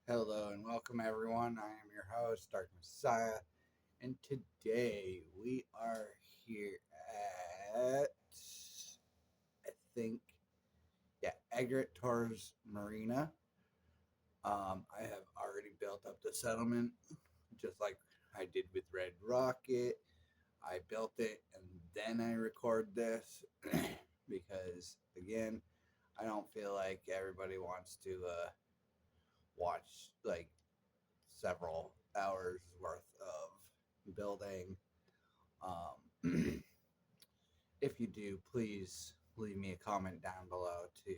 Hello and welcome everyone. I am your host, Dark Messiah, and today we are here at I think Egret Tours Marina. I have already built up the settlement just like I did with Red Rocket. I built it and then I record this because again, I don't feel like everybody wants to watch like several hours worth of building. If you do, please leave me a comment down below to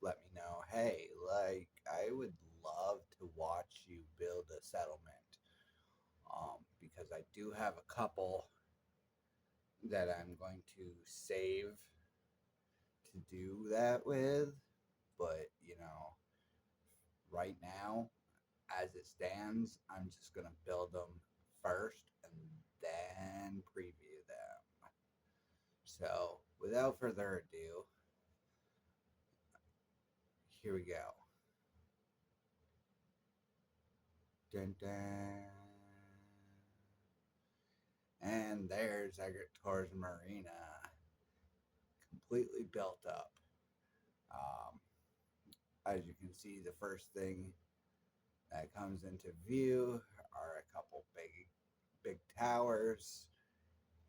let me know. Hey, like I would love to watch you build a settlement, because I do have a couple that I'm going to save to do that with. But right now, as it stands, I'm just gonna build them first and then preview them. So, without further ado, here we go. Dun, dun. And there's Egret Tours Marina, completely built up. Um, as you can see, the first thing that comes into view are a couple big towers,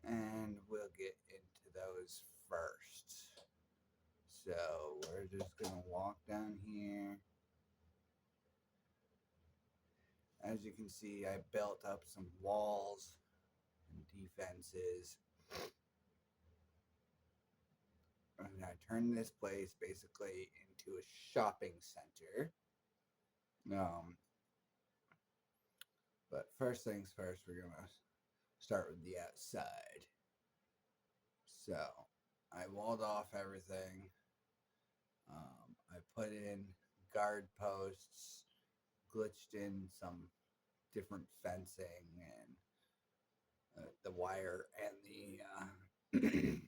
and we'll get into those first. So we're just gonna walk down here. As you can see, I built up some walls and defenses. And I turned this place basically into a shopping center. Um, but first things first, we're gonna start with the outside. So I walled off everything. I put in guard posts, glitched in some different fencing and the wire and the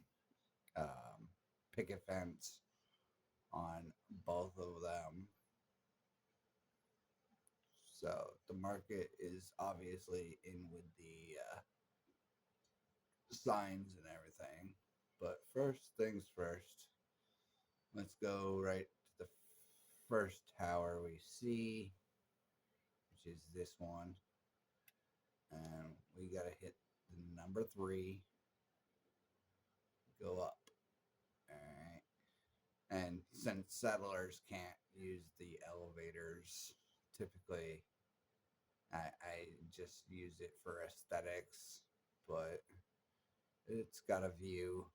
picket fence on both of them. So the market is obviously in with the signs and everything. But first things first, let's go right to the first tower we see, which is this one. And we got to hit the number 3, go up. All right. And since settlers can't use the elevators, typically I just use it for aesthetics, but it's got a view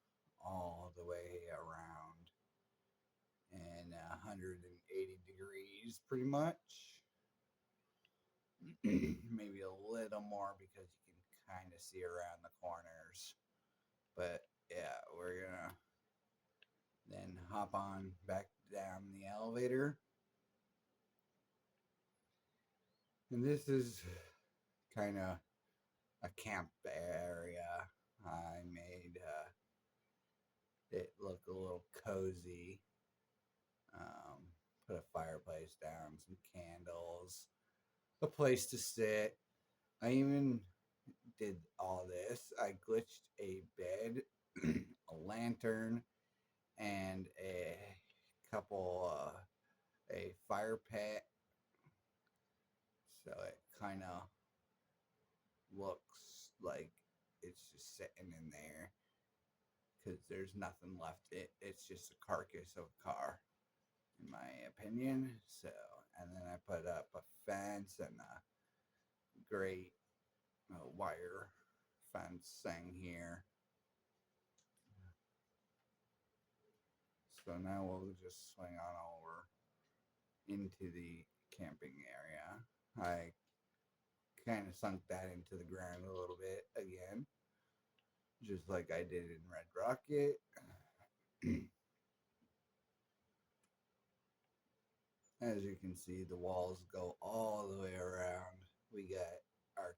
all the way around in 180 degrees pretty much. Maybe a little more because you can kind of see around the corners. But yeah, we're gonna then hop on back down the elevator. And this is kind of a camp area. I made it look a little cozy. Put a fireplace down, some candles, a place to sit. I even did all this. I glitched a bed, a lantern, and a fire pit. So it kind of looks like it's just sitting in there because there's nothing left. It's just a carcass of a car, in my opinion. So, and then I put up a fence and a great wire fence thing here. So now we'll just swing on over into the camping area. I kind of sunk that into the ground a little bit again, just like I did in Red Rocket. As you can see, the walls go all the way around. We got our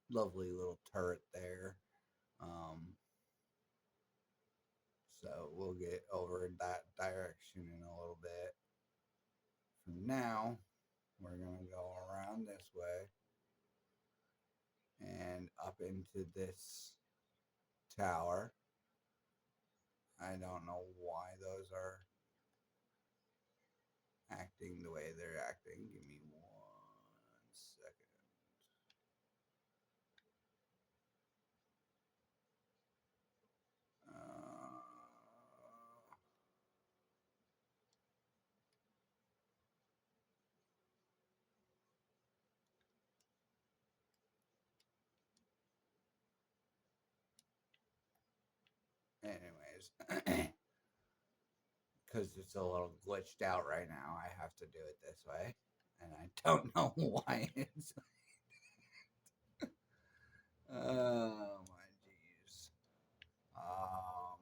lovely little turret there. Um, so we'll get over in that direction in a little bit. For now, We're gonna go around this way and up into this tower. I don't know why those are acting the way they're acting. Give me 1 second. Uh, anyways, because it's a little glitched out right now, I have to do it this way, and I don't know why it's. Oh my jeez. Um,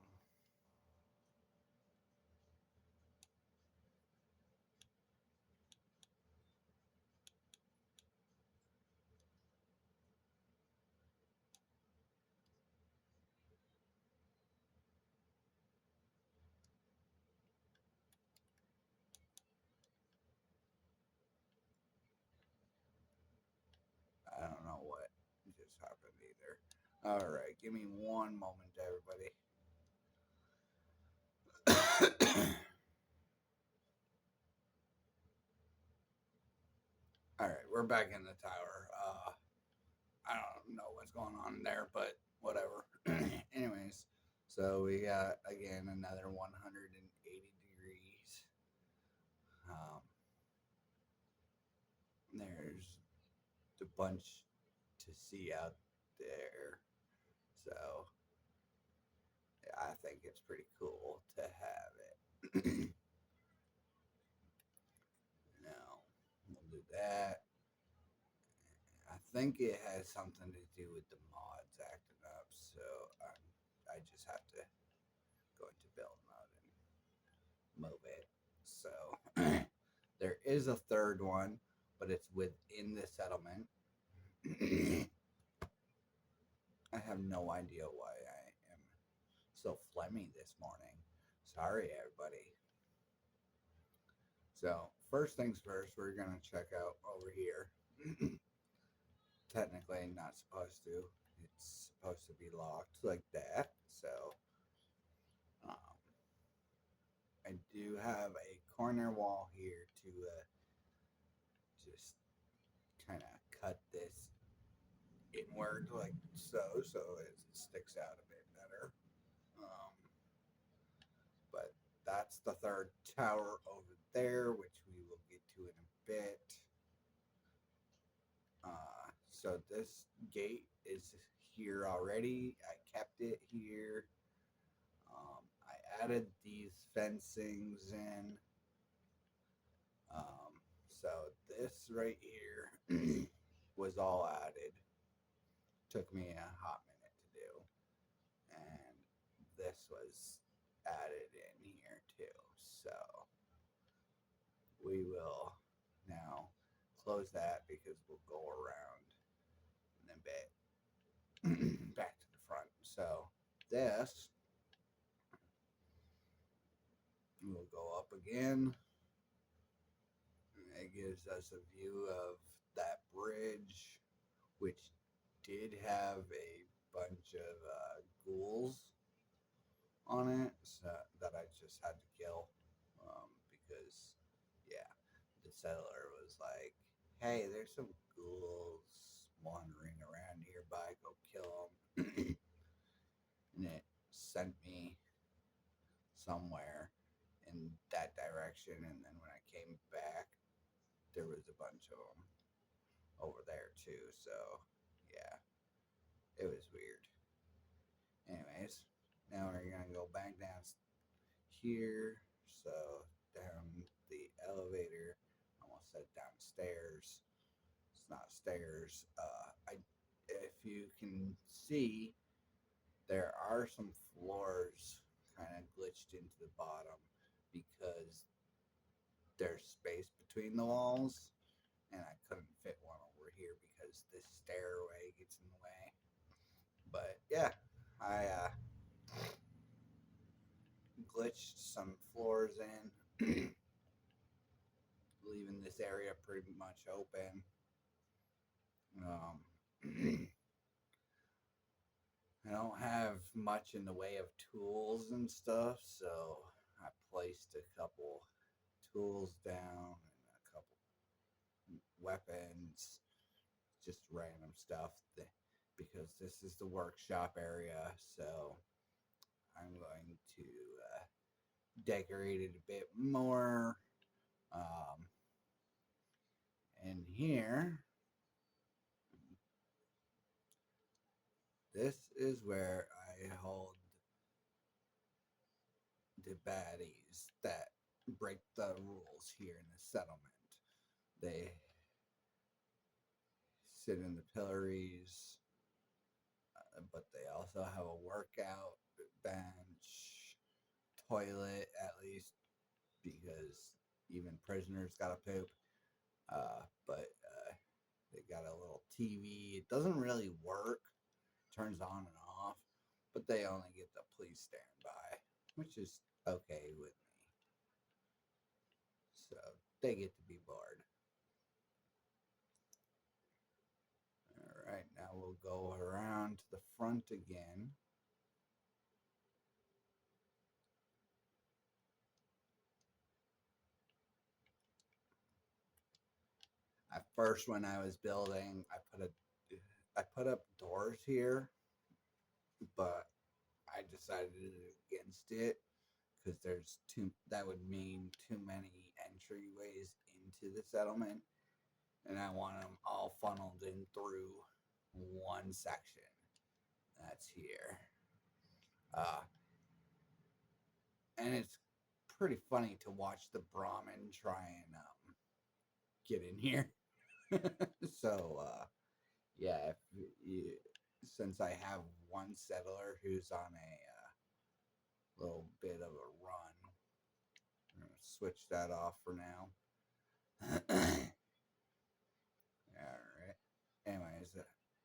I don't know what just happened either. All right, give me one moment, everybody. All right, we're back in the tower. I don't know what's going on there, but whatever. Anyways, so we got again another 180 degrees. Um, there's a bunch to see out there, so I think it's pretty cool to have it. Now we'll do that. I think it has something to do with the mods acting up, so I just have to go into build mode and move it. So there is a third one, but it's within the settlement. I have no idea why I am so phlegmy this morning. Sorry, everybody. So first things first, we're gonna check out over here. Technically, not supposed to. It's supposed to be locked like that. So um, I do have a corner wall here to just kind of cut this inward like so, so it sticks out a bit better. Um, but that's the third tower over there, which we will get to in a bit. So this gate is here already. I kept it here. I added these fencings in. So this right here was all added. Took me a hot minute to do. And this was added in here too. So we will now close that because we'll go around in a bit back to the front. So this will go up again. It gives us a view of that bridge, which did have a bunch of ghouls on it, so that I just had to kill because, yeah, the settler was like, "Hey, there's some ghouls wandering around nearby. Go kill them," and it sent me somewhere in that direction. And then when I came back, there was a bunch of them over there too. So yeah, it was weird. Anyways, now we're gonna go back down here. So down the elevator, I almost said downstairs. It's not stairs. If you can see, there are some floors kind of glitched into the bottom because there's space between the walls, and I couldn't fit one over here because this stairway gets in the way. But yeah, I glitched some floors in, leaving this area pretty much open. Um, I don't have much in the way of tools and stuff, so I placed a couple tools down and a couple weapons, just random stuff because this is the workshop area. So I'm going to decorate it a bit more. Um, and here, this is where I hold the baddies that break the rules here in the settlement. They sit in the pillories, but they also have a workout bench, toilet at least, because even prisoners gotta poop. But they got a little TV. It doesn't really work, turns on and off, but they only get the police standby, which is okay with me. So they get to be bored. All right, now we'll go around to the front again. At first, when I was building, I put up doors here, but I decided against it because there's too that would mean too many entryways into the settlement, and I want them all funneled in through one section. That's here, uh, and it's pretty funny to watch the Brahmin try and get in here. So yeah, if you, since I have one settler who's on a little bit of a run, I'm gonna switch that off for now. All right. Anyways,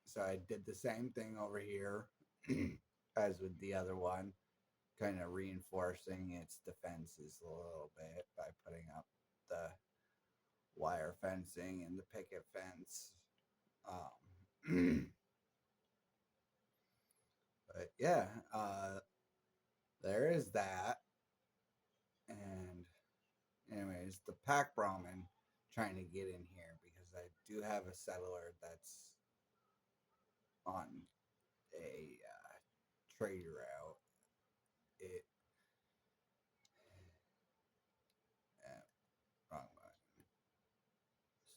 so I did the same thing over here as with the other one, kind of reinforcing its defenses a little bit by putting up the wire fencing and the picket fence. But yeah, there is that. And anyways, the pack Brahmin trying to get in here because I do have a settler that's on a trade route. It wrong button.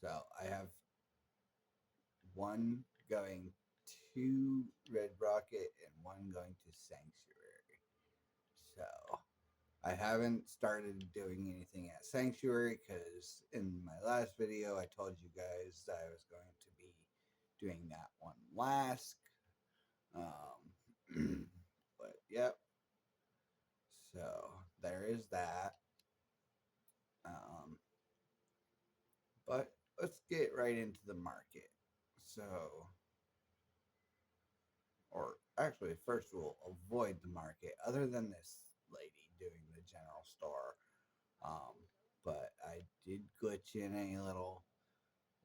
So I have one going to Red Rocket and one going to Sanctuary. So I haven't started doing anything at Sanctuary because in my last video I told you guys that I was going to be doing that one last. But yep. So there is that. Um, but let's get right into the market. So, or actually, first we'll avoid the market, other than this lady doing the general store. Um, but I did glitch in a little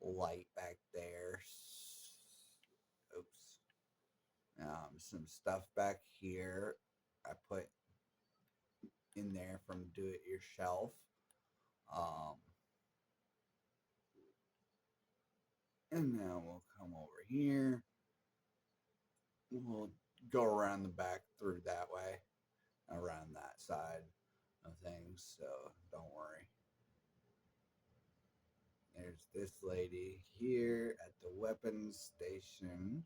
light back there. Oops. Some stuff back here I put in there from do it yourself. Um, and now we'll come over here. We'll go around the back through that way, around that side of things. So don't worry. There's this lady here at the weapons station.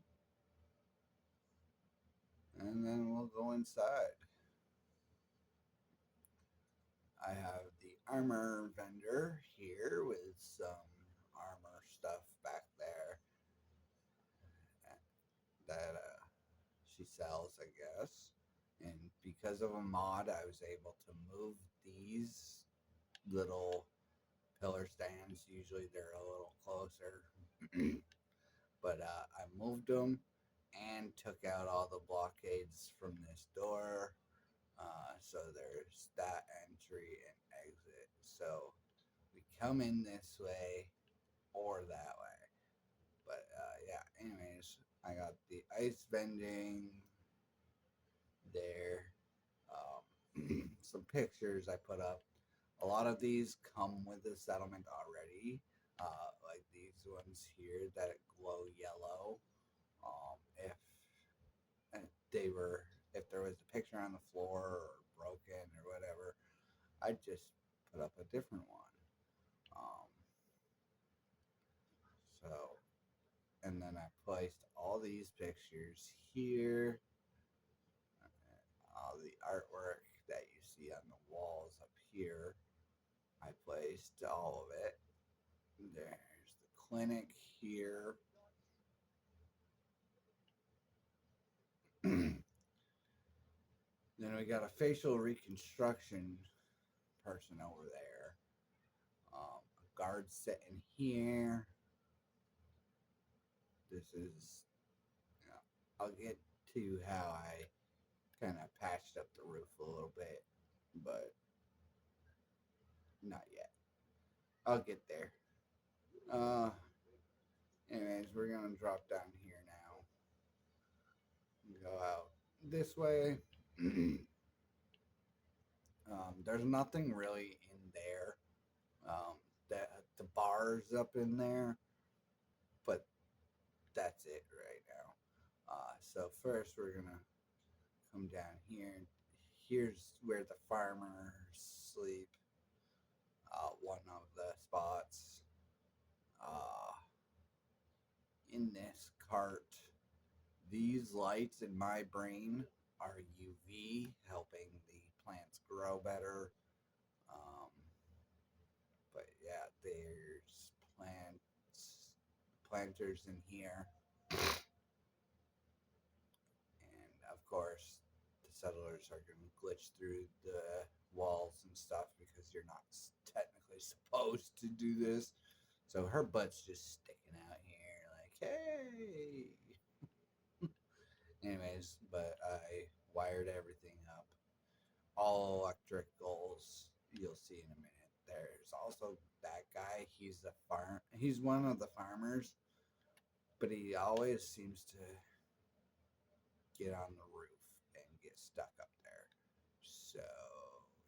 And then we'll go inside. I have the armor vendor here with some armor stuff back there that she sells, I guess. And because of a mod, I was able to move these little pillar stands. Usually they're a little closer, but I moved them and took out all the blockades from this door. So there's that entry and exit. So we come in this way or that way. But yeah, anyways, I got the ice vending there. Some pictures I put up. A lot of these come with the settlement already, like these ones here that glow yellow. If they were, if there was a picture on the floor or broken or whatever, I'd just put up a different one. Um, so, and then I placed all these pictures here, all the artwork that you see on the walls up here. I placed all of it. There's the clinic here. Then we got a facial reconstruction person over there. A guard sitting here. This is, you know, I'll get to how I kind of patched up the roof a little bit, but not yet. I'll get there. Uh, anyways, we're gonna drop down here now. Go out this way. There's nothing really in there. That the bar's up in there, but that's it right now. So first we're gonna come down here. Here's where the farmers sleep. One of the spots. Uh, in this cart, these lights in my brain are UV, helping the plants grow better. Um, but yeah, there's planters in here, and of course, the settlers are going to glitch through the walls and stuff because you're not technically supposed to do this. So her butt's just sticking out here, like, hey. Anyways, but I wired everything up. All electricals, you'll see in a minute. There's also that guy. He's one of the farmers, but he always seems to get on the roof and get stuck up there. So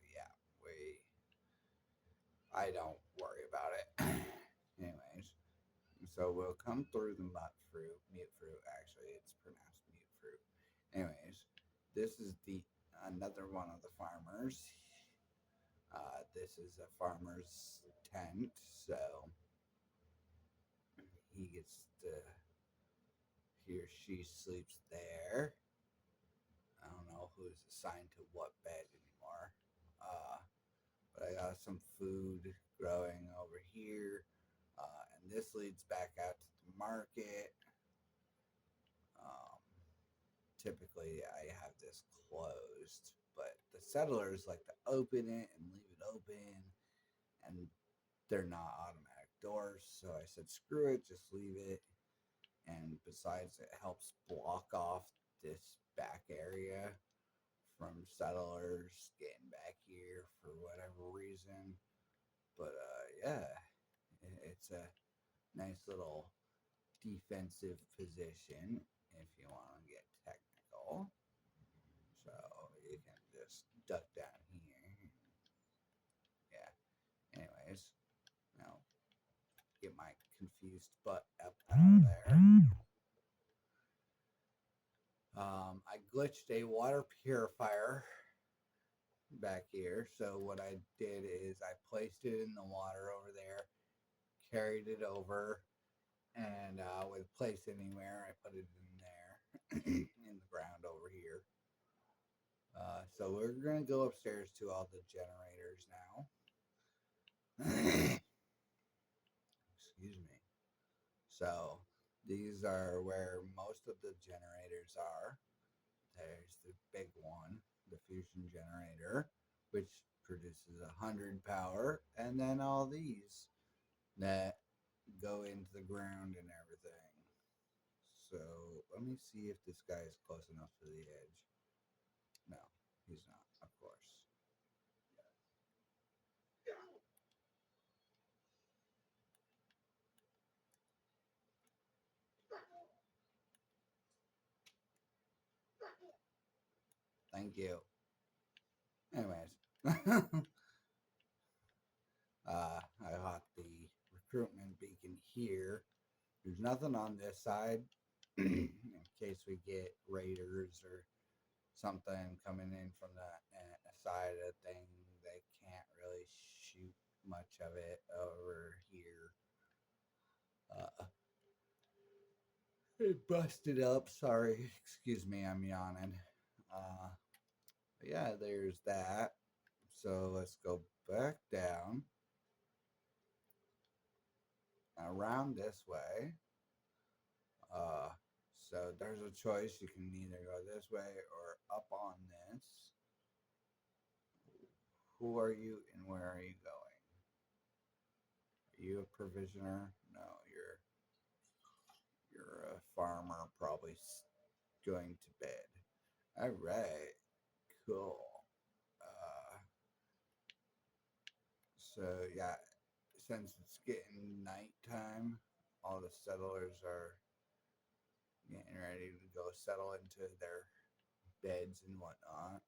yeah, I don't worry about it. Anyways, so we'll come through the mute fruit. Actually, it's pronounced mute fruit. Anyways, this is the another one of the farmers. This is a farmer's tent, so he gets to, he or she sleeps there. I don't know who's assigned to what bed anymore. But I got some food growing over here. And this leads back out to the market. Um, Typically, I have this closed, but the settlers like to open it and leave it open, and they're not automatic doors. So I said, screw it, just leave it. And besides, it helps block off this back area from settlers getting back here for whatever reason. But yeah, it's a nice little defensive position if you want to get technical. So you can just duck down here. Yeah. Anyways, now get my confused butt up out of there. I glitched a water purifier back here. So what I did is I placed it in the water over there, carried it over, and with place anywhere, I put it in there in the ground over here. So we're gonna go upstairs to all the generators now. Excuse me. So these are where most of the generators are. There's the big one, the fusion generator, which produces 100 power, and then all these that go into the ground and everything. So let me see if this guy is close enough to the edge. No, he's not, of course. Thank you. Anyways, I got the recruitment beacon here. There's nothing on this side in case we get raiders or something coming in from the side of the thing. They can't really shoot much of it over here. It busted up. Sorry. Excuse me. I'm yawning. Uh, but yeah, there's that. So let's go back down around this way. Uh, so there's a choice. You can either go this way or up on this. Who are you and where are you going? Are you a provisioner? No, you're a farmer, probably going to bed. All right, cool. Uh, so yeah, since it's getting nighttime, all the settlers are getting ready to go settle into their beds and whatnot.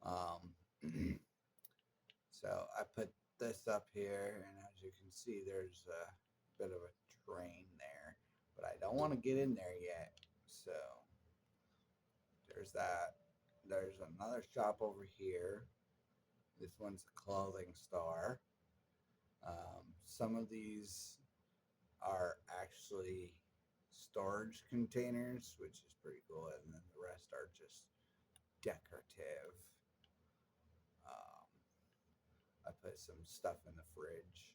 Um, so I put this up here, and as you can see, there's a bit of a train there, but I don't want to get in there yet. So there's that. There's another shop over here. This one's a clothing store. Some of these are actually storage containers, which is pretty cool, and then the rest are just decorative. Um, I put some stuff in the fridge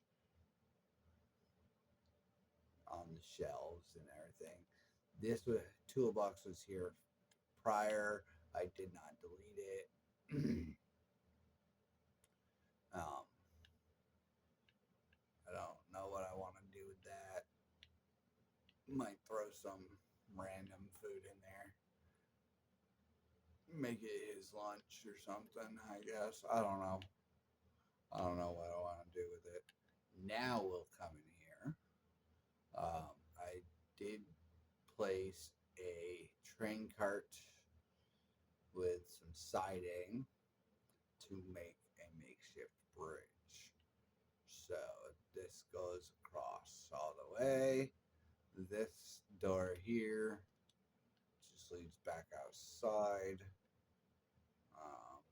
on the shelves and everything. This toolbox was here prior. I did not delete it. um, I don't know what I want to do with that. Might throw some random food in there. Make it his lunch or something, I guess. I don't know. I don't know what I want to do with it. Now we'll come in here. I did place a train cart with some siding to make a makeshift bridge. So this goes across all the way. This door here just leads back outside. Um,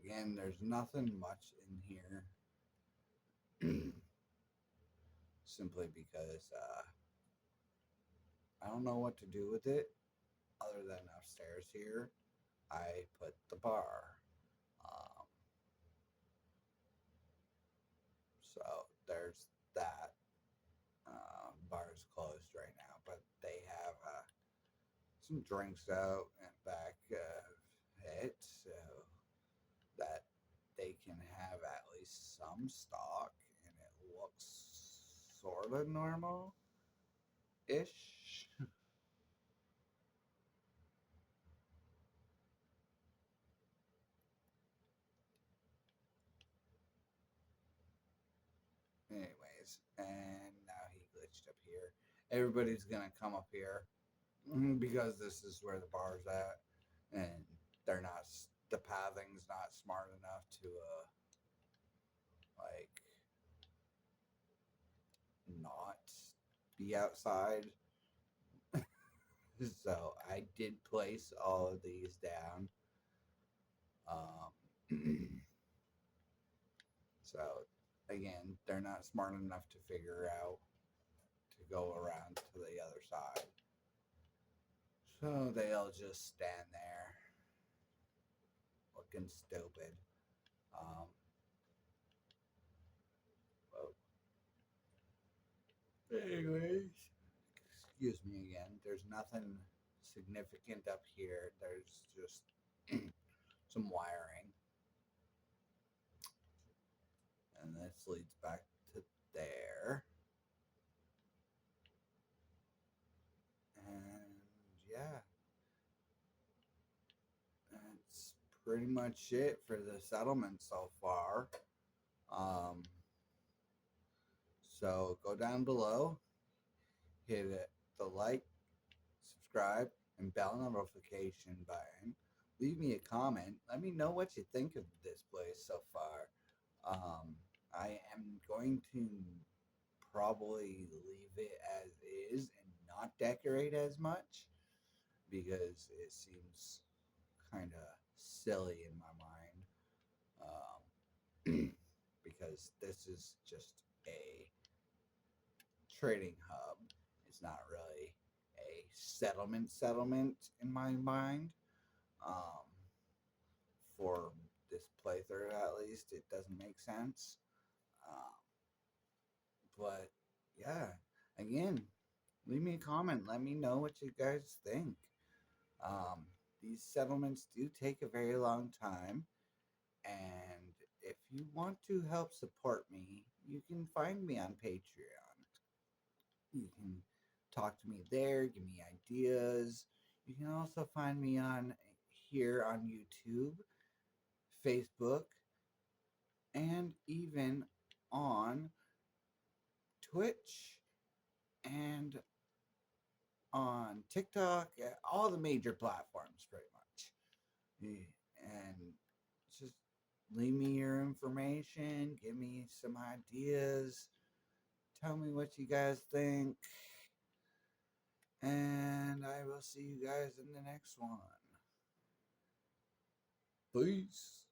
Again, there's nothing much in here. Simply because I don't know what to do with it other than upstairs here. I put the bar. Um, so there's that. Bar is closed right now, but they have some drinks out and back of it so that they can have at least some stock and it looks sort of normal ish. Anyways, and now he glitched up here. Everybody's gonna come up here because this is where the bar's at, and they're not. The pathing's not smart enough to like not be outside. So I did place all of these down. Um, so again, they're not smart enough to figure out to go around to the other side. So they'll just stand there looking stupid. Um, well, anyways, excuse me again. There's nothing significant up here. There's just some wiring. And this leads back to there. And yeah, that's pretty much it for the settlement so far. Um, so go down below, hit it, the like, subscribe, and bell notification button. Leave me a comment. Let me know what you think of this place so far. Um, I am going to probably leave it as is and not decorate as much because it seems kind of silly in my mind. Because this is just a trading hub. It's not really a settlement in my mind. Um, for this playthrough, at least, it doesn't make sense. Um, but yeah, again, leave me a comment. Let me know what you guys think. Um, these settlements do take a very long time, and if you want to help support me, you can find me on Patreon. You can talk to me there, give me ideas. You can also find me on here on YouTube, Facebook, and even on Twitch and on TikTok, all the major platforms pretty much. And just leave me your information, give me some ideas, tell me what you guys think, and I will see you guys in the next one. Peace.